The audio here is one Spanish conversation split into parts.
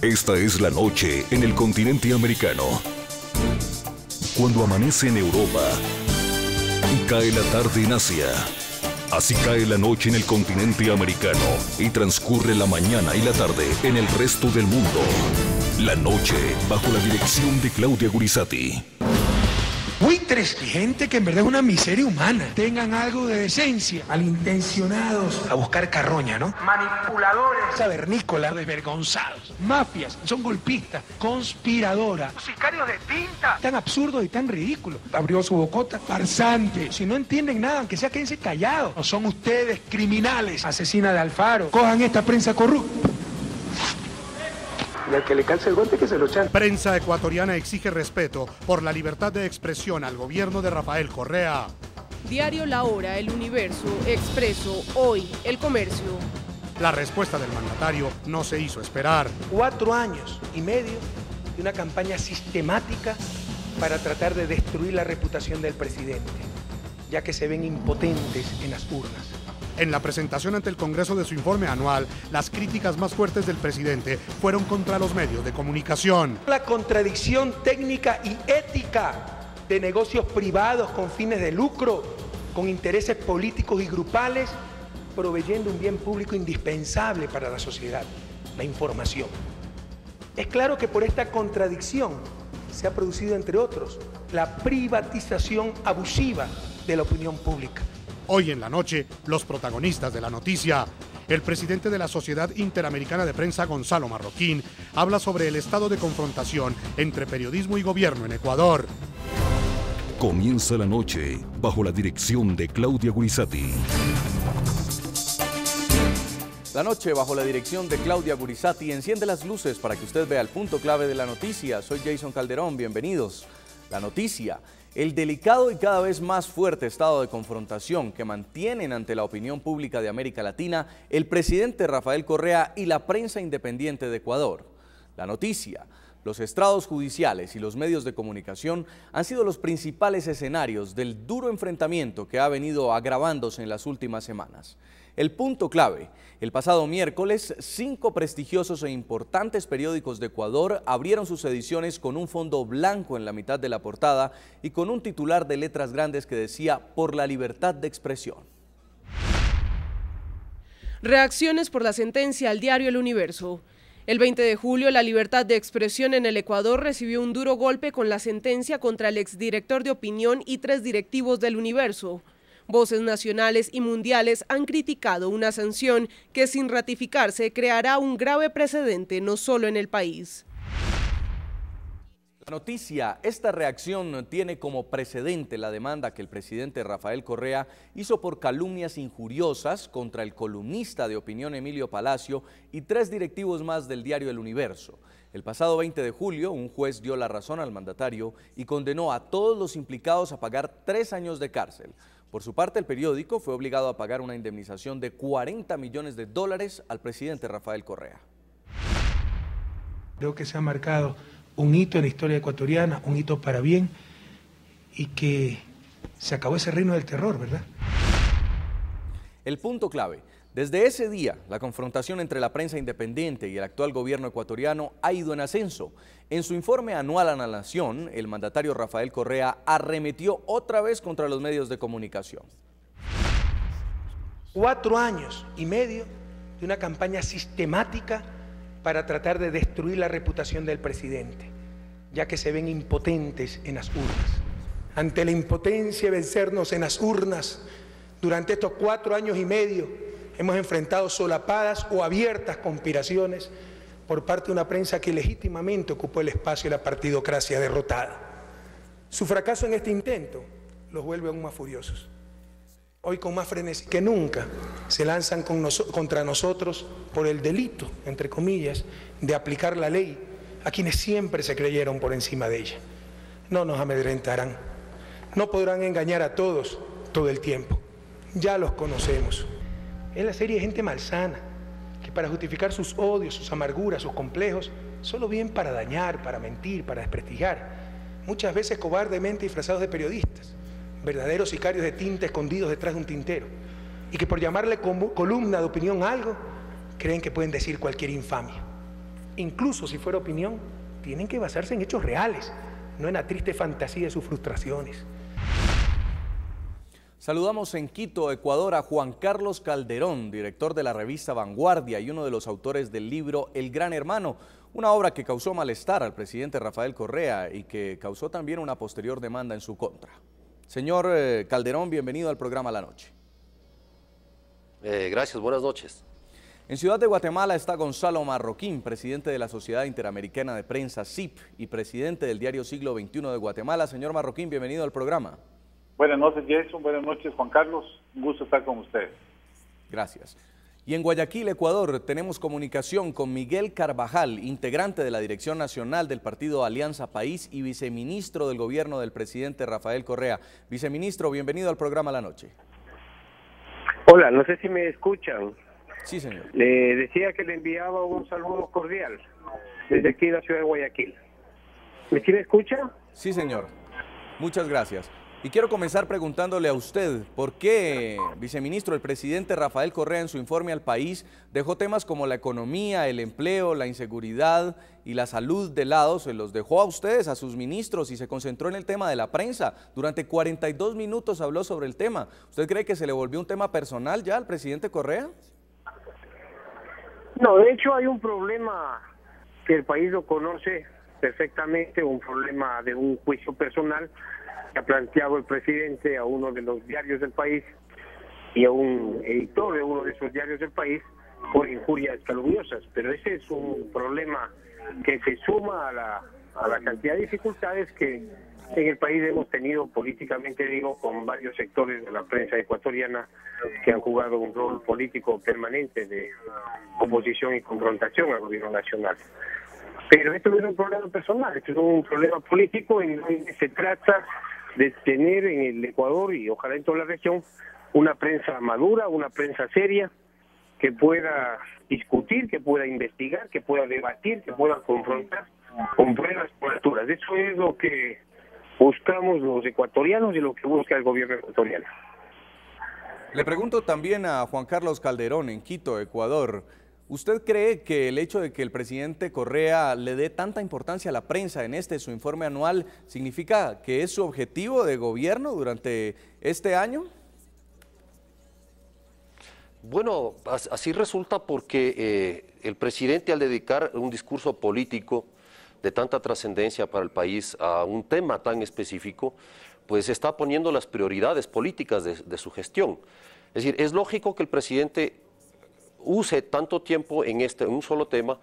Esta es la noche en el continente americano. Cuando amanece en Europa y cae la tarde en Asia. Así cae la noche en el continente americano y transcurre la mañana y la tarde en el resto del mundo. La noche bajo la dirección de Claudia Gurizati. Buitres y gente que en verdad es una miseria humana. Tengan algo de decencia. Malintencionados a buscar carroña, ¿no? Manipuladores, cavernícolas, desvergonzados. Mafias, son golpistas, conspiradoras. Sicarios de tinta. Tan absurdos y tan ridículos. Abrió su bocota. Farsante. Si no entienden nada, aunque sea quédense callados. No son ustedes criminales. Asesina de Alfaro. Cojan esta prensa corrupta. Y al que le calce el guante que se lo echan. Prensa ecuatoriana exige respeto por la libertad de expresión al gobierno de Rafael Correa. Diario La Hora, El Universo, Expreso, Hoy, El Comercio. La respuesta del mandatario no se hizo esperar. 4 años y medio de una campaña sistemática para tratar de destruir la reputación del presidente, ya que se ven impotentes en las urnas. En la presentación ante el Congreso de su informe anual, las críticas más fuertes del presidente fueron contra los medios de comunicación. La contradicción técnica y ética de negocios privados con fines de lucro, con intereses políticos y grupales, proveyendo un bien público indispensable para la sociedad, la información. Es claro que por esta contradicción se ha producido, entre otros, la privatización abusiva de la opinión pública. Hoy en la noche, los protagonistas de la noticia. El presidente de la Sociedad Interamericana de Prensa, Gonzalo Marroquín, habla sobre el estado de confrontación entre periodismo y gobierno en Ecuador. Comienza la noche bajo la dirección de Claudia Gurizati. La noche bajo la dirección de Claudia Gurizati enciende las luces para que usted vea el punto clave de la noticia. Soy Jason Calderón, bienvenidos. La noticia. El delicado y cada vez más fuerte estado de confrontación que mantienen ante la opinión pública de América Latina el presidente Rafael Correa y la prensa independiente de Ecuador. La noticia. Los estrados judiciales y los medios de comunicación han sido los principales escenarios del duro enfrentamiento que ha venido agravándose en las últimas semanas. El punto clave. El pasado miércoles, 5 prestigiosos e importantes periódicos de Ecuador abrieron sus ediciones con un fondo blanco en la mitad de la portada y con un titular de letras grandes que decía "Por la libertad de expresión". Reacciones por la sentencia al diario El Universo. El 20 de julio, la libertad de expresión en el Ecuador recibió un duro golpe con la sentencia contra el exdirector de opinión y 3 directivos del Universo. Voces nacionales y mundiales han criticado una sanción que, sin ratificarse, creará un grave precedente no solo en el país. La noticia, esta reacción tiene como precedente la demanda que el presidente Rafael Correa hizo por calumnias injuriosas contra el columnista de opinión Emilio Palacio y 3 directivos más del diario El Universo. El pasado 20 de julio, un juez dio la razón al mandatario y condenó a todos los implicados a pagar 3 años de cárcel. Por su parte, el periódico fue obligado a pagar una indemnización de $40 millones al presidente Rafael Correa. Creo que se ha marcado un hito en la historia ecuatoriana, un hito para bien, y que se acabó ese reino del terror, ¿verdad? El punto clave. Desde ese día, la confrontación entre la prensa independiente y el actual gobierno ecuatoriano ha ido en ascenso. En su informe anual a la Nación, el mandatario Rafael Correa arremetió otra vez contra los medios de comunicación. 4 años y medio de una campaña sistemática para tratar de destruir la reputación del presidente, ya que se ven impotentes en las urnas. Ante la impotencia de vencernos en las urnas, durante estos 4 años y medio, hemos enfrentado solapadas o abiertas conspiraciones por parte de una prensa que legítimamente ocupó el espacio de la partidocracia derrotada. Su fracaso en este intento los vuelve aún más furiosos. Hoy con más frenesí que nunca se lanzan contra nosotros por el delito, entre comillas, de aplicar la ley a quienes siempre se creyeron por encima de ella. No nos amedrentarán, no podrán engañar a todos todo el tiempo. Ya los conocemos. Es la serie de gente malsana, que para justificar sus odios, sus amarguras, sus complejos, solo bien para dañar, para mentir, para desprestigiar, muchas veces cobardemente disfrazados de periodistas, verdaderos sicarios de tinta escondidos detrás de un tintero, y que por llamarle columna de opinión a algo, creen que pueden decir cualquier infamia. incluso si fuera opinión, tienen que basarse en hechos reales, no en la triste fantasía de sus frustraciones. Saludamos en Quito, Ecuador, a Juan Carlos Calderón, director de la revista Vanguardia y uno de los autores del libro El Gran Hermano, una obra que causó malestar al presidente Rafael Correa y que causó también una posterior demanda en su contra. Señor Calderón, bienvenido al programa La Noche. Gracias, buenas noches. En Ciudad de Guatemala está Gonzalo Marroquín, presidente de la Sociedad Interamericana de Prensa, SIP, y presidente del diario Siglo XXI de Guatemala. Señor Marroquín, bienvenido al programa. Buenas noches, Jason. Buenas noches, Juan Carlos. Un gusto estar con ustedes. Gracias. Y en Guayaquil, Ecuador, tenemos comunicación con Miguel Carvajal, integrante de la Dirección Nacional del Partido Alianza País y viceministro del gobierno del presidente Rafael Correa. Viceministro, bienvenido al programa La Noche. Hola, no sé si me escuchan. Sí, señor. Le decía que le enviaba un saludo cordial desde aquí de la ciudad de Guayaquil. ¿Sí me escucha? Sí, señor. Muchas gracias. Y quiero comenzar preguntándole a usted, ¿por qué, viceministro, el presidente Rafael Correa en su informe al país dejó temas como la economía, el empleo, la inseguridad y la salud de lado? Se los dejó a ustedes, a sus ministros, y se concentró en el tema de la prensa. Durante 42 minutos habló sobre el tema. ¿Usted cree que se le volvió un tema personal ya al presidente Correa? No, de hecho hay un problema que el país lo conoce perfectamente, un problema de un juicio personal que ha planteado el presidente a uno de los diarios del país y a un editor de uno de esos diarios del país por injurias calumniosas. Pero ese es un problema que se suma a la cantidad de dificultades que en el país hemos tenido políticamente, digo, con varios sectores de la prensa ecuatoriana que han jugado un rol político permanente de oposición y confrontación al gobierno nacional. Pero esto no es un problema personal, esto es un problema político en donde se trata de tener en el Ecuador y ojalá en toda la región una prensa madura, una prensa seria, que pueda discutir, que pueda investigar, que pueda debatir, que pueda confrontar con pruebas por alturas. Eso es lo que buscamos los ecuatorianos y lo que busca el gobierno ecuatoriano. Le pregunto también a Juan Carlos Calderón en Quito, Ecuador. ¿Usted cree que el hecho de que el presidente Correa le dé tanta importancia a la prensa en su informe anual significa que es su objetivo de gobierno durante este año? Bueno, así resulta porque el presidente, al dedicar un discurso político de tanta trascendencia para el país a un tema tan específico, pues está poniendo las prioridades políticas de su gestión. Es decir, es lógico que el presidente use tanto tiempo en un solo tema,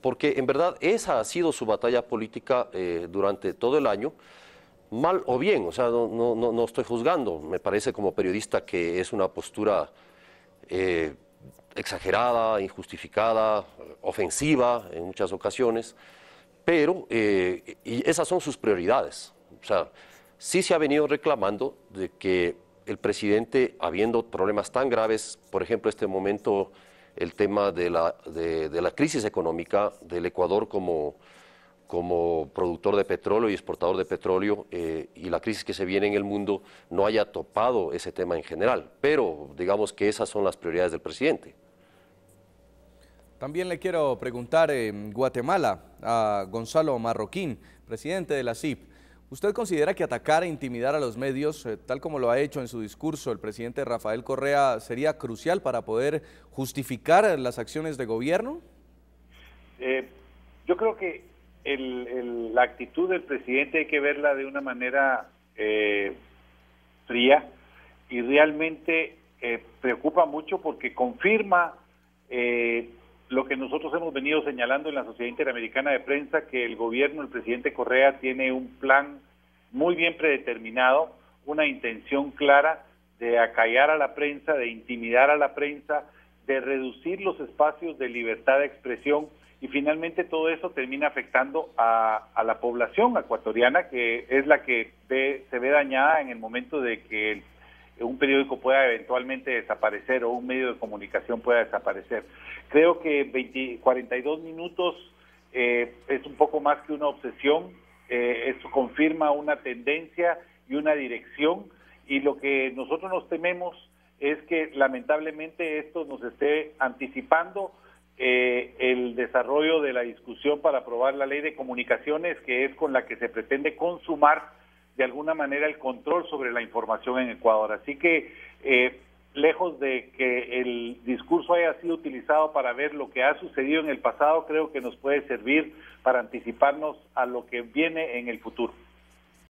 porque en verdad esa ha sido su batalla política durante todo el año, mal o bien. O sea, no estoy juzgando, me parece como periodista que es una postura exagerada, injustificada, ofensiva en muchas ocasiones, pero y esas son sus prioridades. O sea, sí se ha venido reclamando de que el presidente, habiendo problemas tan graves, por ejemplo, este momento, el tema de la crisis económica del Ecuador como productor de petróleo y exportador de petróleo, y la crisis que se viene en el mundo, no haya topado ese tema en general. Pero digamos que esas son las prioridades del presidente. También le quiero preguntar en Guatemala a Gonzalo Marroquín, presidente de la SIP. ¿Usted considera que atacar e intimidar a los medios, tal como lo ha hecho en su discurso el presidente Rafael Correa, sería crucial para poder justificar las acciones de gobierno? Yo creo que la actitud del presidente hay que verla de una manera fría y realmente preocupa mucho porque confirma lo que nosotros hemos venido señalando en la Sociedad Interamericana de Prensa, que el gobierno, el presidente Correa, tiene un plan muy bien predeterminado, una intención clara de acallar a la prensa, de intimidar a la prensa, de reducir los espacios de libertad de expresión, y finalmente todo eso termina afectando a la población ecuatoriana, que es la que se ve dañada en el momento de que un periódico pueda eventualmente desaparecer o un medio de comunicación pueda desaparecer. Creo que 42 minutos es un poco más que una obsesión, eso confirma una tendencia y una dirección, y lo que nosotros nos tememos es que lamentablemente esto nos esté anticipando el desarrollo de la discusión para aprobar la ley de comunicaciones, que es con la que se pretende consumar de alguna manera el control sobre la información en Ecuador. Así que lejos de que el discurso haya sido utilizado para ver lo que ha sucedido en el pasado, creo que nos puede servir para anticiparnos a lo que viene en el futuro.